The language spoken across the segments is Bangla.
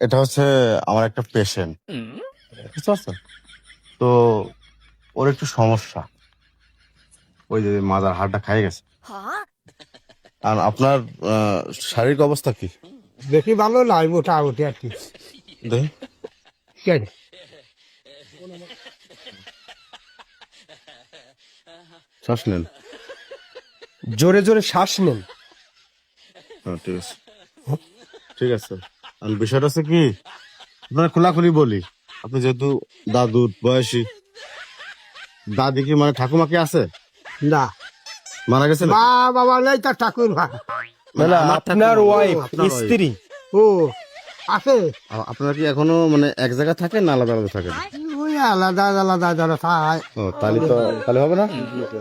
এটা হচ্ছে আমার একটা পেশেন্ট, বুঝতে পারছেন? তো ওর একটু সমস্যা, ওই যে মাজার হাড়টা খাই গেছে। আর আপনার শারীরিক অবস্থা কি? বেশি ভালো নয়, মোটামুটি আর কি। দেখি কেন? শ্বাস নেন। জোরে জোরে শ্বাস নেন। হ্যাঁ, ঠিক আছে ঠিক আছে। আর বিষয়টা হচ্ছে কি, আপনার খোলাখুলি বলি, আপনি যেহেতু দাদু বয়সী, দাদি কি মানে ঠাকুমা কি আছে? না, মারা গেছে নাকি? মা বাবা নেই, তার ঠাকুর মা। মানে আমার আপনার ঠাকুমা, ওয়াইফ, আপনার wife। স্ত্রী। ও আছে, আপনারা কি এখনো মানে এক জায়গায় থাকেন না আলাদা আলাদা থাকেন? ওই আলাদা আলাদা যারা খায়। ও তাহলে হবে না।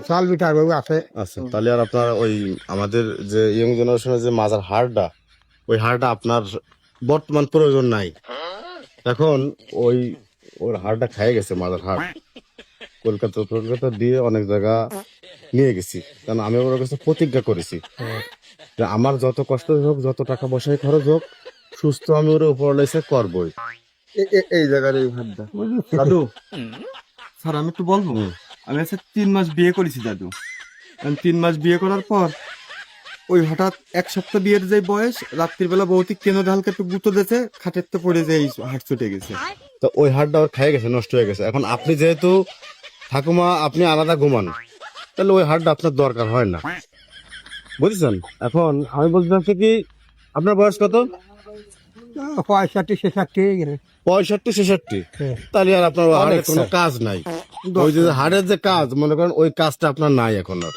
চাল বিটার বাবু আছে। আচ্ছা, তাহলে আর আপনার ওই আমাদের যে ইয়ং জেনারেশনের যে মাজার হাড়টা, ওই হাড়টা আপনার বর্তমান প্রয়োজন নাই এখন। ওই ওর হাড়টা খেয়ে গেছে, মাজার হাড়। কলকাতা দিয়ে অনেক জায়গা নিয়ে গেছি, কারণ আমি ওর কাছে প্রতিজ্ঞা করেছি যে আমার যত কষ্ট হোক, যত টাকা পয়সায় খরচ হোক, সুস্থ আমি ওর উপর লেসে করবই। এই জায়গার এই হাড়টা দাদু স্যার, আমি একটু বলবো। আমি আচ্ছা 3 মাস বিয়ে করেছি দাদু। আমি 3 মাস বিয়ে করার পর ওই হঠাৎ 1 সপ্তাহ বিয়ের যে বয়স, রাত্রির বেলা বৌতি কেন হালকা একটু গুঁতো দিয়েছে, খাটের তো পড়ে যে হাট ছুটে গেছে। তো ওই হাড়টা ওর খেয়ে গেছে, নষ্ট হয়ে গেছে। এখন আপনি যেহেতু ঠাকুমা, আপনি আলাদা ঘুমান, তাহলে ওই হাড়টা আপনার দরকার হয় না, বুঝেছেন? এখন আমি বলতে চাচ্ছি কি, আপনার বয়স কত? 65-66 65-66। হ্যাঁ। তাহলে আর আপনার হাড়ের অনেক, কোনো স্যার। কাজ নাই। ওই যে হাড়ের যে কাজ, মনে করেন ওই কাজটা আপনার নাই এখন আর।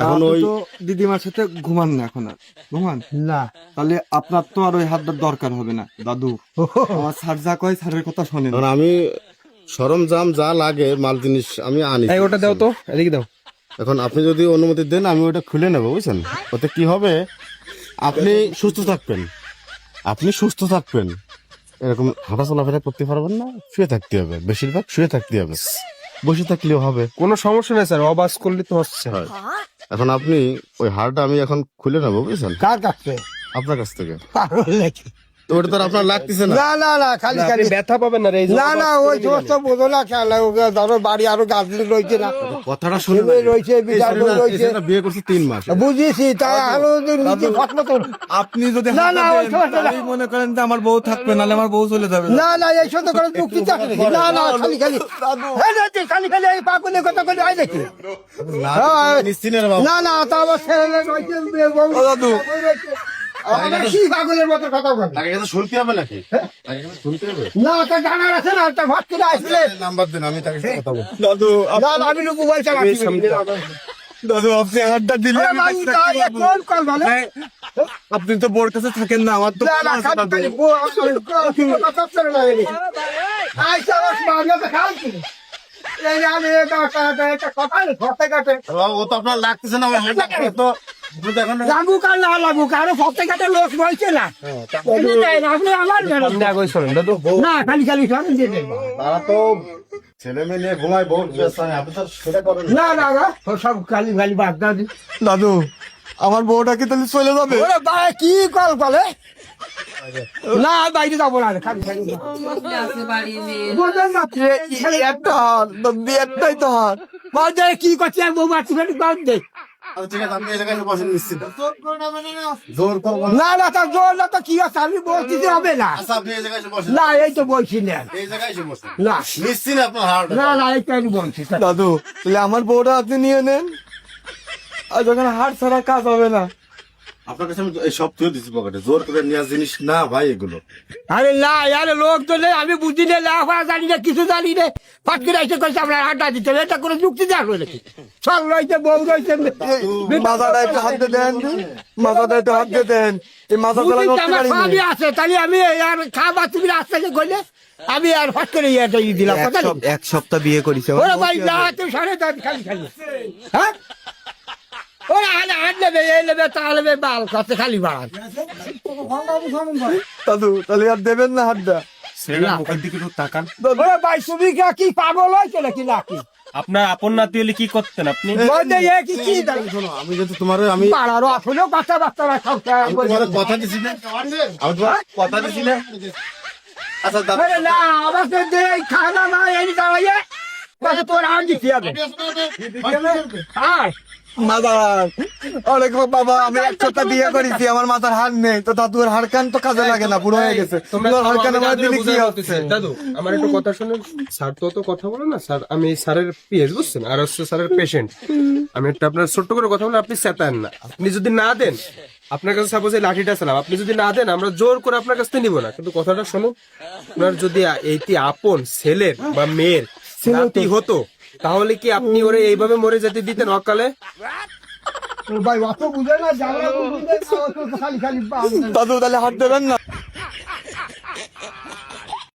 এখন আপনি ওই তো দিদিমার সাথে ঘুমান না এখন আর, ঘুমান? না। তাহলে আপনার তো আর ওই হাতটার দরকার হবে না দাদু। আমার স্যার যা কয় স্যারের কথা শোনেন। এখন আমি সরঞ্জাম যা লাগে, মাল জিনিস আমি আনি। এই ওটা দাও তো, এদিকে দাও। এখন আপনি যদি অনুমতি দেন, আমি ওটা খুলে নেবো, বুঝছেন? ওতে কি হবে, আপনি সুস্থ থাকবেন, আপনি সুস্থ থাকবেন। এরকম হাঁটা চলাফেরা করতে পারবেন না, শুয়ে থাকতে হবে, বেশিরভাগ শুয়ে থাকতে হবে, বসে থাকলেও হবে। কোনো সমস্যা নেই স্যার, অবাস করলে তো হচ্ছে। হয়। এখন আপনি ওই হাড়টা আমি এখন খুলে নেবো, বুঝছেন? কার কাছে? আপনার কাছ থেকে। পাগল নাকি? তো ওটা তো আর আপনার লাগতেছে না। না না না, খালি খালি ব্যথা পাবেন না রে, এই যে না না, ওই সমস্ত বোঝো না। খেলা ধরো বাড়ি আরো গাছ রয়েছে না, কথাটা শুনে ছেলে রয়েছে, বিড়াল রয়েছে। বিয়ে করছে 3 মাস। বুঝেছি, তাই আরো নিজে ঘটনা তো। আপনি যদি না না, ওই সমস্ত না। এই মনে করেন যে আমার বউ থাকবে, নাহলে আমার বউ চলে যাবে। না না, এই সত্য করে যুক্তি থাকে নাকি? না না, খালি খালি এই না, তুই খালি খালি এই পাগলের কথা বলে আয় দেখি। হ্যাঁ। নিশ্চিন্তের বাবু। না না, তা আমার ছেলে রয়েছে, দাদু কি পাগলের মতো কথা বলে? তাকে কিন্তু শুনতে হবে নাকি? তাকে কিন্তু শুনতে হবে। না, তা জানার আছে না, তা ভাত করে আসলে। নাম্বার দেন, আমি তাকে সাথে কথা বলবো। দাদু না না, আমি মোবাইল চালাচ্ছি। দাদু আপনি হাতটা দিলে আরে আমি বাবু, বাঁচতে তা পারবো। এক ফোন কল বলে। হ্যাঁ, আপনি তো বোর কাছে থাকেন না, আমার তো না না, আছে খালি দাদু। খালি কথা চলে না এদিকে। আইসা রস বাংলা তো খাই কি? এই যে আমি একটা কথা ফতে কাটে। বাবু, ও তো আপনার লাগতেছে না, ওই হাড়টা খেয়ে তো আপনি তো এখন। লাগুক আর না লাগুক, আরো ফতে কাটে লোক বলছে না। আপনি আমার না, খালি খালি সরেন দিয়ে দেন। তারা তো ছেলে মেয়ে নিয়ে ঘুমায়, বহু ব্যস্ত, আপনি তো সেটা করেন না। না না না, সব খালি খালি বাদ দাও দি। দাদু আমার বউটা কি তাহলে চলে যাবে? ওরে ভাই, কি কল বলে? না, বাইরে যাবো না, খালি খালি বোঝেন না? একটা হাত, দাদি একটাই তো হাত। বাদে কি করছে বউ মারছি ফেলে বাদ দে। আচ্ছা, ঠিক আছে, আপনি এই জায়গায় এসে বসেন নিশ্চিত। জোর করবো না। না না, তা জোর না তো কি আছে, আমি বলছি যে হবে না। আচ্ছা, আপনি এই জায়গায় এসে বসেন। না, এই তো বলছি না। এই জায়গায় এসে বসেন। না নিশ্চিত আপনার হাড়টা। না না, এইটা আমি বলছি। দাদু তাহলে আমার বউটা আপনি নিয়ে নেন, আর যখন হাট ছাড়া কাজ হবে না। আপনার কাছে আমি এই সব তুলে দিচ্ছি পকেটে, জোর করে নেওয়ার জিনিস না ভাই এগুলো। আরে না, আরে লোক তো নেই, আমি বুঝি না, লাফা জানি না, কিছু জানি না। ফাট করে এসে কইছে আপনার আড্ডা দিতে হবে, এটা কোনো যুক্তি দেখো নাকি? সব রয়েছে, বউ রয়েছে। মাথাটা একটু হাত দিয়ে দেন, মাথাটা একটু হাত দিয়ে দেন। এই মাথা চালা বুঝি করতে আমার পারি সবই আছে, তাহলে আমি আর খাবার তুমি রাস্তাকে কইলে আমি আর ফাট করে ইয়েটা দিলাম, কথা নেই। 1 সপ্তাহ বিয়ে করেছে। ওরে ভাই না, তুই সাড়ে খালি খালি হ্যাঁ, ওরা হাট নেবে, এই নেবে, তা নেবে, বাল করছে খালি বাড়ান। দাদু তাহলে আর দেবেন না হাতটা? মুখের দিকে একটু তাকান। ওরে ভাই, তুমি কি পাগল হয়েছে নাকি নাকি? আপনার আপন নাতি হলে কি করতেন আপনি? বলতে এ কি দাঁড়িয়ে শোনো, আমি যেহেতু তোমার আমি পাড়ারও আসলেও বাচ্চা বাচ্চারা সব তোমার কথা দিছি না, আমি তোমার কথা দিছি না। আচ্ছা দাদু আরে না আমার তো দে খানা না এই দাঁড়াইয়ে বাস তোর হাত দিতে হবে আয় মাদার অনেক বাবা আমি এক সপ্তাহ বিয়ে করেছি আমার মাথার হাড় নেই তো দাদুর হাড় কান তো কাজে লাগে না বুড়ো হয়ে গেছে তোমার হাড় কান আমার দিলে কি হচ্ছে দাদু আমার একটু কথা শুনুন স্যার তো কথা বলো না স্যার আমি স্যারের পিএস বুঝছেন আর হচ্ছে স্যারের পেশেন্ট আমি একটা আপনার ছোট্ট করে কথা বলে আপনি চেতান না আপনি যদি না দেন আপনার কাছে সাপোজ এই লাঠিটা ছিলাম আপনি যদি না দেন আমরা জোর করে আপনার কাছ থেকে নিব না কিন্তু কথাটা শুনুন আপনার যদি এইটি আপন ছেলের বা মেয়ের নাতি হতো তাহলে কি আপনি ওরে এইভাবে মরে যেতে দিতেন অকালে ভাই অত বুঝে না জানা বুঝে না খালি খালি দাদু তাহলে হাত দেবেন না